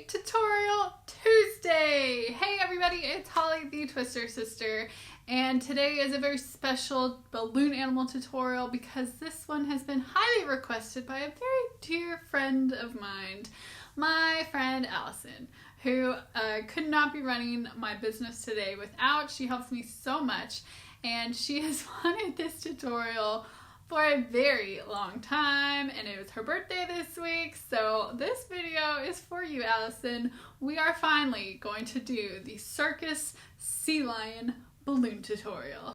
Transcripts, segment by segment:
Tutorial Tuesday! Hey everybody, it's Holly the Twister Sister, and today is a very special balloon animal tutorial because this one has been highly requested by a very dear friend of mine, my friend Allison, who could not be running my business today without. She helps me so much, and she has wanted this tutorial for a very long time, and it was her birthday this week, so this video is for you, Allison. We are finally going to do the Circus Sea Lion balloon tutorial.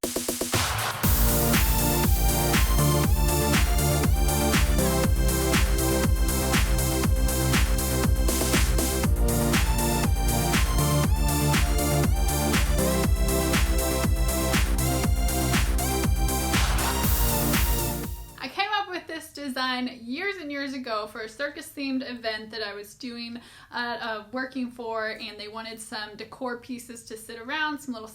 Design years and years ago for a circus themed event that I was doing, working for, and they wanted some decor pieces to sit around, some little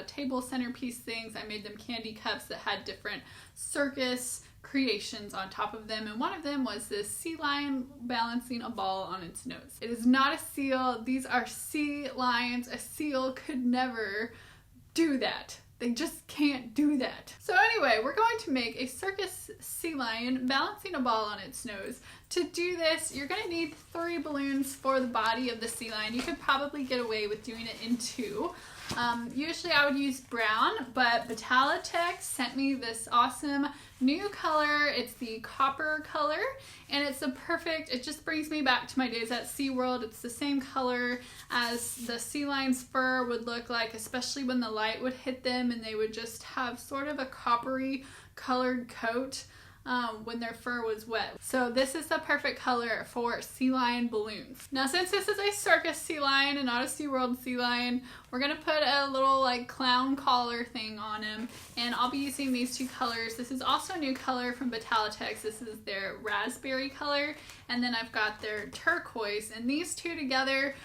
table centerpiece things. I made them candy cups that had different circus creations on top of them, and one of them was this sea lion balancing a ball on its nose. It is not a seal. These are sea lions. A seal could never do that. They just can't do that. So anyway, we're going to make a circus sea lion balancing a ball on its nose. To do this, you're going to need 3 balloons for the body of the sea lion. You could probably get away with doing it in 2. Usually I would use brown, but Tech sent me this awesome new color. It's the copper color, and it's a perfect, it just brings me back to my days at SeaWorld. It's the same color as the sea lion's fur would look like, especially when the light would hit them and they would just have sort of a coppery colored coat when their fur was wet. So this is the perfect color for sea lion balloons. Now, since this is a circus sea lion and not a SeaWorld sea lion, we're gonna put a little like clown collar thing on him, and I'll be using these 2 colors. This is also a new color from Tech. This is their raspberry color, and then I've got their turquoise, and these 2 together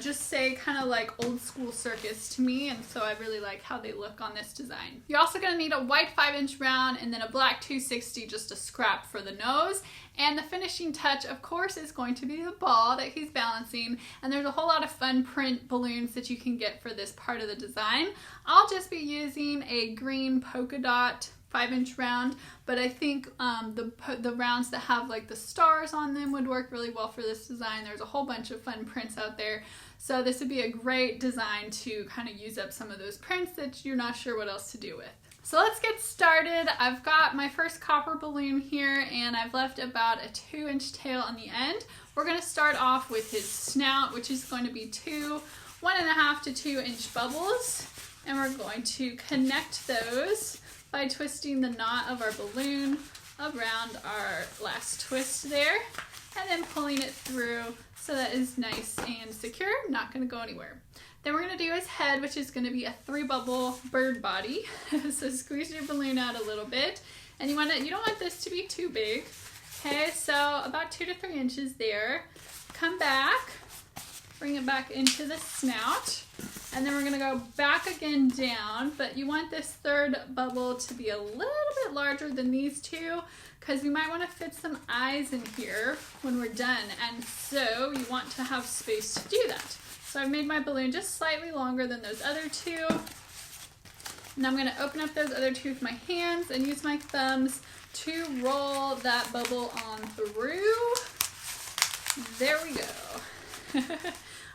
just say kind of like old school circus to me, and so I really like how they look on this design. You're also gonna need a white 5-inch round and then a black 260, just a scrap for the nose. And the finishing touch, of course, is going to be the ball that he's balancing, and there's a whole lot of fun print balloons that you can get for this part of the design. I'll just be using a green polka dot 5-inch round, but I think the rounds that have like the stars on them would work really well for this design. There's a whole bunch of fun prints out there, so this would be a great design to kind of use up some of those prints that you're not sure what else to do with. So let's get started. I've got my first copper balloon here, and I've left about a 2-inch tail on the end. We're going to start off with his snout, which is going to be 1.5 to 2-inch bubbles, and we're going to connect those by twisting the knot of our balloon around our last twist there, and then pulling it through so that is nice and secure, not going to go anywhere. Then we're going to do his head, which is going to be a 3-bubble bird body. So squeeze your balloon out a little bit, and you don't want this to be too big. Okay, so about 2 to 3 inches there. Come back, bring it back into the snout, and then we're going to go back again down, but you want this 3rd bubble to be a little bit larger than these 2, because we might want to fit some eyes in here when we're done, and so you want to have space to do that. So I've made my balloon just slightly longer than those other 2. Now I'm going to open up those other 2 with my hands and use my thumbs to roll that bubble on through. There we go.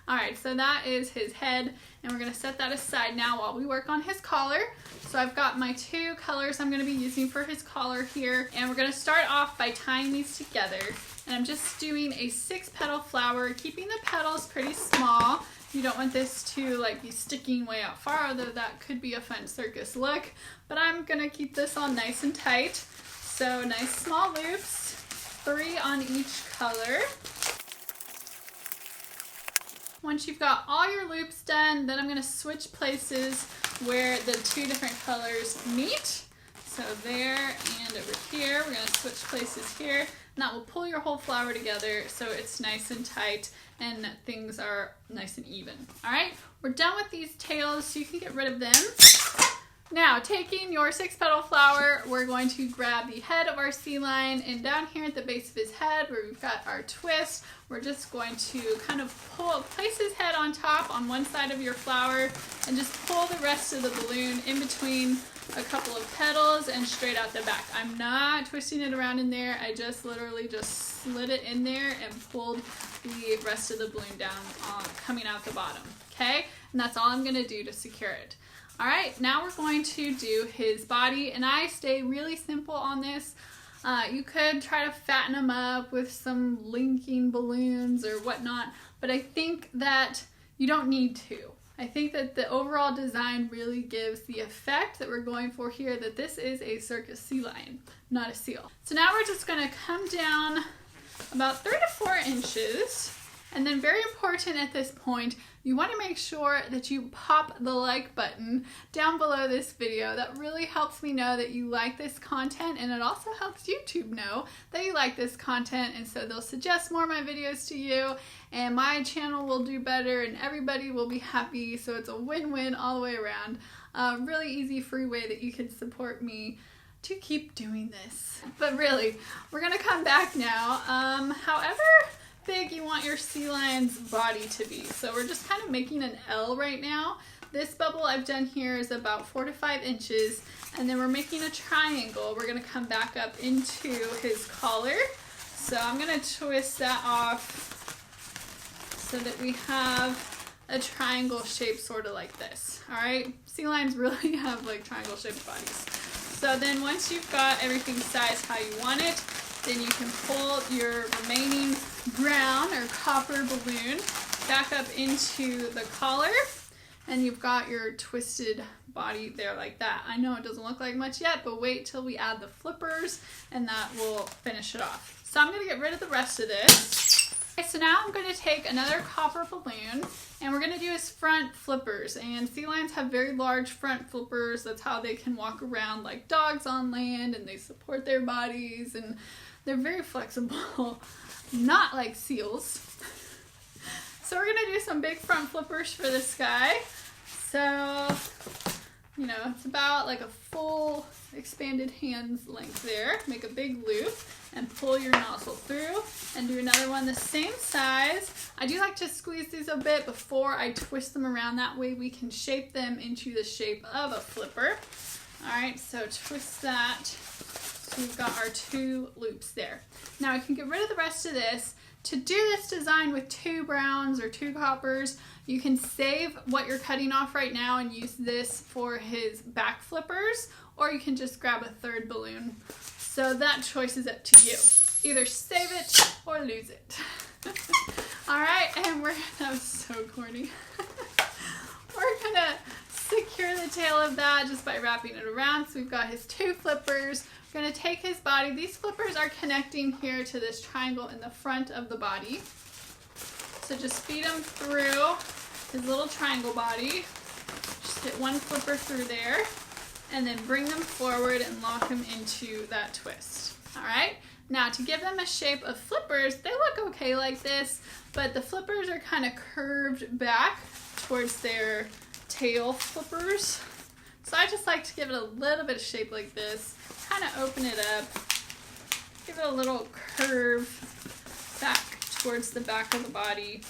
Alright, so that is his head, and we're going to set that aside now while we work on his collar. So I've got my 2 colors I'm going to be using for his collar here, and we're going to start off by tying these together. And I'm just doing a 6-petal flower, keeping the petals pretty small. You don't want this to like be sticking way out far, although that could be a fun circus look. But I'm gonna keep this all nice and tight. So nice small loops, 3 on each color. Once you've got all your loops done, then I'm gonna switch places where the 2 different colors meet. So there and over here, we're gonna switch places here. And that will pull your whole flower together so it's nice and tight and things are nice and even. All right, we're done with these tails, so you can get rid of them. Now, taking your 6-petal flower, we're going to grab the head of our sea lion, and down here at the base of his head where we've got our twist, we're just going to kind of place his head on top on one side of your flower and just pull the rest of the balloon in between a couple of petals and straight out the back. I'm not twisting it around in there. I just literally just slid it in there and pulled the rest of the balloon down coming out the bottom. Okay, and that's all I'm going to do to secure it. All right, now we're going to do his body, and I stay really simple on this. You could try to fatten him up with some linking balloons or whatnot, but I think that you don't need to. I think that the overall design really gives the effect that we're going for here, that this is a circus sea lion, not a seal. So now we're just going to come down about 3 to 4 inches. And then very important at this point, you want to make sure that you pop the like button down below this video. That really helps me know that you like this content, and it also helps YouTube know that you like this content, and so they'll suggest more of my videos to you, and my channel will do better and everybody will be happy. So it's a win-win all the way around. Really easy, free way that you can support me to keep doing this. But really, we're gonna come back now. However big you want your sea lion's body to be. So we're just kind of making an L right now. This bubble I've done here is about 4 to 5 inches, and then we're making a triangle. We're gonna come back up into his collar. So I'm gonna twist that off so that we have a triangle shape sort of like this. All right, sea lions really have like triangle shaped bodies. So then once you've got everything sized how you want it, then you can pull your remaining brown or copper balloon back up into the collar, and you've got your twisted body there like that. I know it doesn't look like much yet, but wait till we add the flippers and that will finish it off. So I'm gonna get rid of the rest of this. Okay, so now I'm gonna take another copper balloon and we're gonna do his front flippers. And sea lions have very large front flippers. That's how they can walk around like dogs on land, and they support their bodies, and they're very flexible, not like seals. So we're gonna do some big front flippers for this guy. So, you know, it's about like a full expanded hand's length there. Make a big loop and pull your nozzle through and do another one the same size. I do like to squeeze these a bit before I twist them around. That way we can shape them into the shape of a flipper. All right, so twist that. So we've got our 2 loops there. Now I can get rid of the rest of this. To do this design with 2 browns or 2 coppers, you can save what you're cutting off right now and use this for his back flippers, or you can just grab a 3rd balloon. So that choice is up to you. Either save it or lose it. All right, and that was so corny. We're gonna secure the tail of that just by wrapping it around. So we've got his 2 flippers. We're going to take his body. These flippers are connecting here to this triangle in the front of the body. So just feed him through his little triangle body. Just get 1 flipper through there, and then bring them forward and lock them into that twist. All right. Now to give them a shape of flippers, they look okay like this, but the flippers are kind of curved back towards their tail flippers. So I just like to give it a little bit of shape like this, kind of open it up, give it a little curve back towards the back of the body,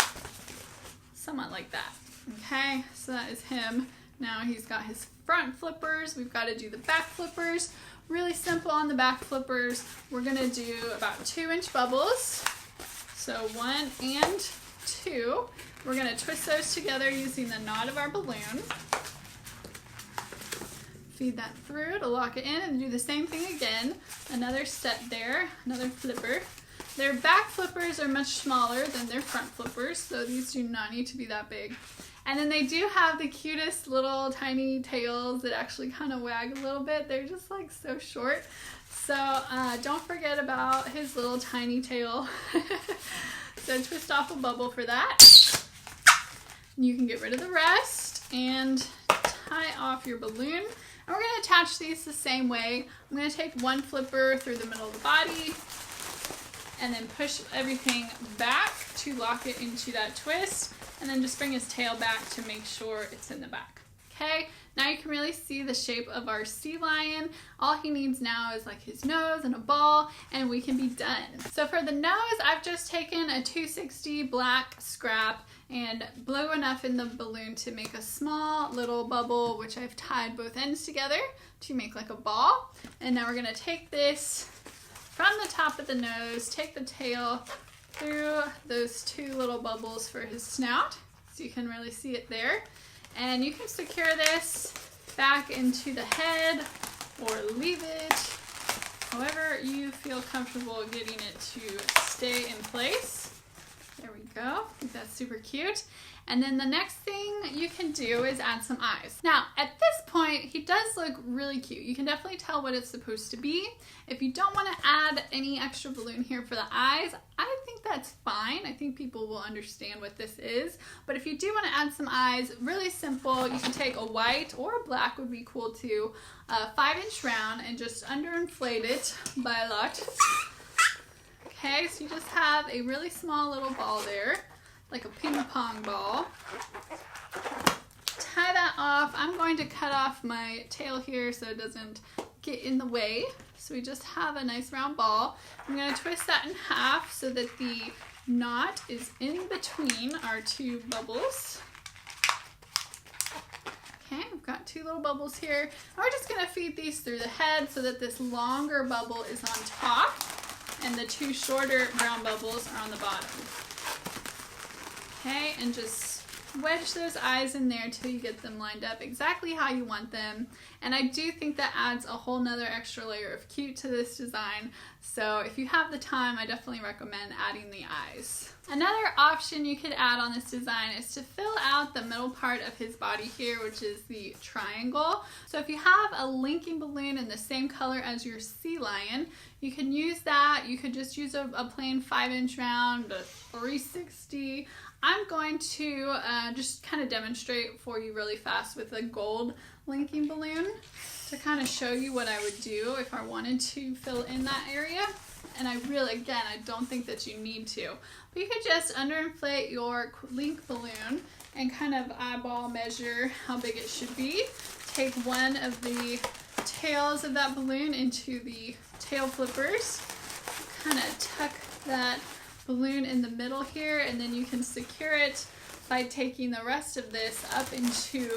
somewhat like that. Okay, so that is him. Now he's got his front flippers. We've got to do the back flippers. Really simple on the back flippers. We're gonna do about 2-inch bubbles. So 1 and 2. We're gonna twist those together using the knot of our balloon. Feed that through to lock it in, and do the same thing again. Another step there, another flipper. Their back flippers are much smaller than their front flippers, so these do not need to be that big. And then they do have the cutest little tiny tails that actually kind of wag a little bit. They're just like so short. So don't forget about his little tiny tail. So twist off a bubble for that. You can get rid of the rest and tie off your balloon. And we're going to attach these the same way. I'm going to take 1 flipper through the middle of the body and then push everything back to lock it into that twist, and then just bring his tail back to make sure it's in the back. Okay, now you can really see the shape of our sea lion. All he needs now is like his nose and a ball, and we can be done. So for the nose, I've just taken a 260 black scrap and blew enough in the balloon to make a small little bubble, which I've tied both ends together to make like a ball. And now we're gonna take this from the top of the nose, take the tail through those two little bubbles for his snout, so you can really see it there. And you can secure this back into the head or leave it however you feel comfortable getting it to stay in place. There we go. I think that's super cute. And then the next thing you can do is add some eyes. Now, at this point, he does look really cute. You can definitely tell what it's supposed to be. If you don't want to add any extra balloon here for the eyes, I think that's fine. I think people will understand what this is. But if you do want to add some eyes, really simple. You can take a white or a black would be cool too, a 5-inch round, and just underinflate it by a lot. Okay, so you just have a really small little ball there, like a ping pong ball. Tie that off. I'm going to cut off my tail here so it doesn't get in the way. So we just have a nice round ball. I'm going to twist that in half so that the knot is in between our two bubbles. Okay, we've got two little bubbles here. And we're just going to feed these through the head so that this longer bubble is on top and the two shorter brown bubbles are on the bottom. Okay, and just wedge those eyes in there until you get them lined up exactly how you want them. And I do think that adds a whole nother extra layer of cute to this design. So if you have the time, I definitely recommend adding the eyes. Another option you could add on this design is to fill out the middle part of his body here, which is the triangle. So if you have a linking balloon in the same color as your sea lion, you can use that. You could just use a plain 5-inch round, a 360. I'm going to just kind of demonstrate for you really fast with a gold linking balloon to kind of show you what I would do if I wanted to fill in that area. And I really, again, I don't think that you need to. But you could just underinflate your link balloon and kind of eyeball measure how big it should be. Take one of the tails of that balloon into the tail flippers. Kind of tuck that balloon in the middle here, and then you can secure it by taking the rest of this up into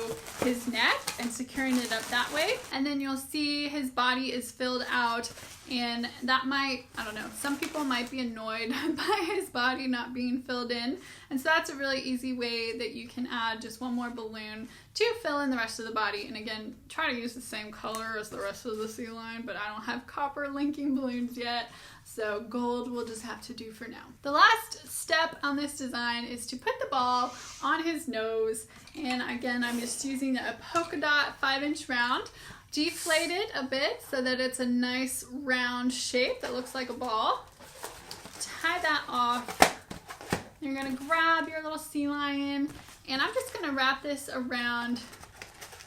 his neck and securing it up that way. And then you'll see his body is filled out, and that might, I don't know, some people might be annoyed by his body not being filled in. And so that's a really easy way that you can add just one more balloon to fill in the rest of the body. And again, try to use the same color as the rest of the sea lion, but I don't have copper linking balloons yet. So gold will just have to do for now. The last step on this design is to put the ball on his nose. And again, I'm just using a polka dot 5-inch round. Deflate it a bit so that it's a nice round shape that looks like a ball. Tie that off. You're gonna grab your little sea lion, and I'm just gonna wrap this around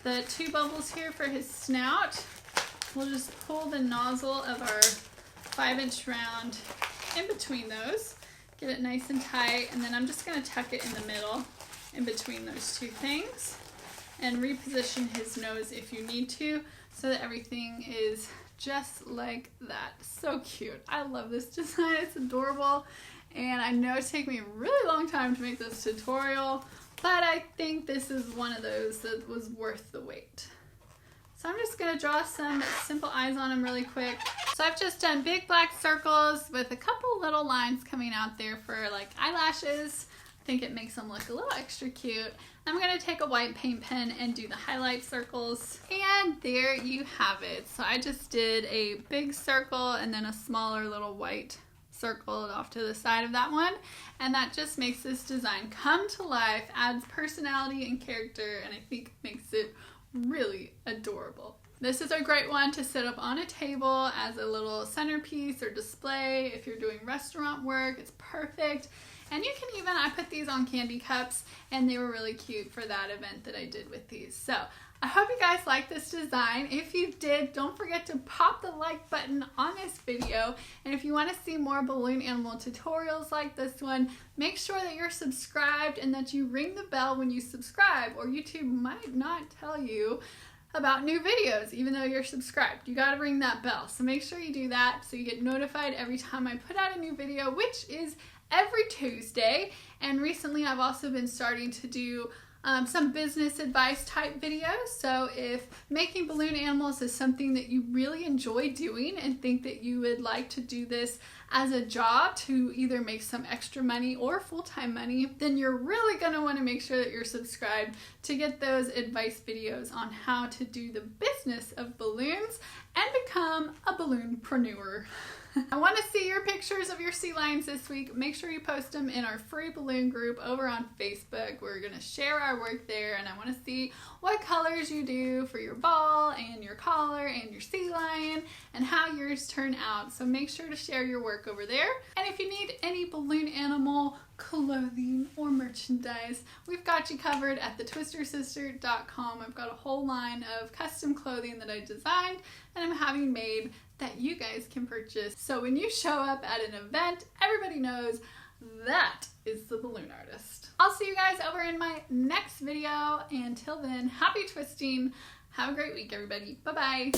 the two bubbles here for his snout. We'll just pull the nozzle of our 5-inch round in between those, get it nice and tight, and then I'm just going to tuck it in the middle in between those two things and reposition his nose if you need to so that everything is just like that. So cute. I love this design. It's adorable, and I know it's taken me a really long time to make this tutorial, but I think this is one of those that was worth the wait. So I'm just going to draw some simple eyes on him really quick. So I've just done big black circles with a couple little lines coming out there for like eyelashes. I think it makes them look a little extra cute. I'm going to take a white paint pen and do the highlight circles. And there you have it. So I just did a big circle and then a smaller little white circle off to the side of that one. And that just makes this design come to life, adds personality and character, and I think makes it really adorable. This is a great one to sit up on a table as a little centerpiece or display. If you're doing restaurant work, it's perfect. And you can even, I put these on candy cups and they were really cute for that event that I did with these. So I hope you guys like this design. If you did, don't forget to pop the like button on this video. And if you want to see more balloon animal tutorials like this one, make sure that you're subscribed and that you ring the bell when you subscribe, or YouTube might not tell you about new videos even though you're subscribed. You gotta ring that bell. So make sure you do that so you get notified every time I put out a new video, which is every Tuesday. And recently I've also been starting to do some business advice type videos. So if making balloon animals is something that you really enjoy doing and think that you would like to do this as a job to either make some extra money or full-time money, then you're really going to want to make sure that you're subscribed to get those advice videos on how to do the business of balloons and become a balloonpreneur. I want to see your pictures of your sea lions this week. Make sure you post them in our free balloon group over on Facebook. We're going to share our work there, and I want to see what colors you do for your ball and your collar and your sea lion and how yours turn out. So make sure to share your work over there. And if you need any balloon animal clothing or merchandise, we've got you covered at thetwistersister.com. I've got a whole line of custom clothing that I designed and I'm having made that you guys can purchase. So when you show up at an event, everybody knows that is the balloon artist. I'll see you guys over in my next video. Until then, happy twisting. Have a great week, everybody. Bye-bye.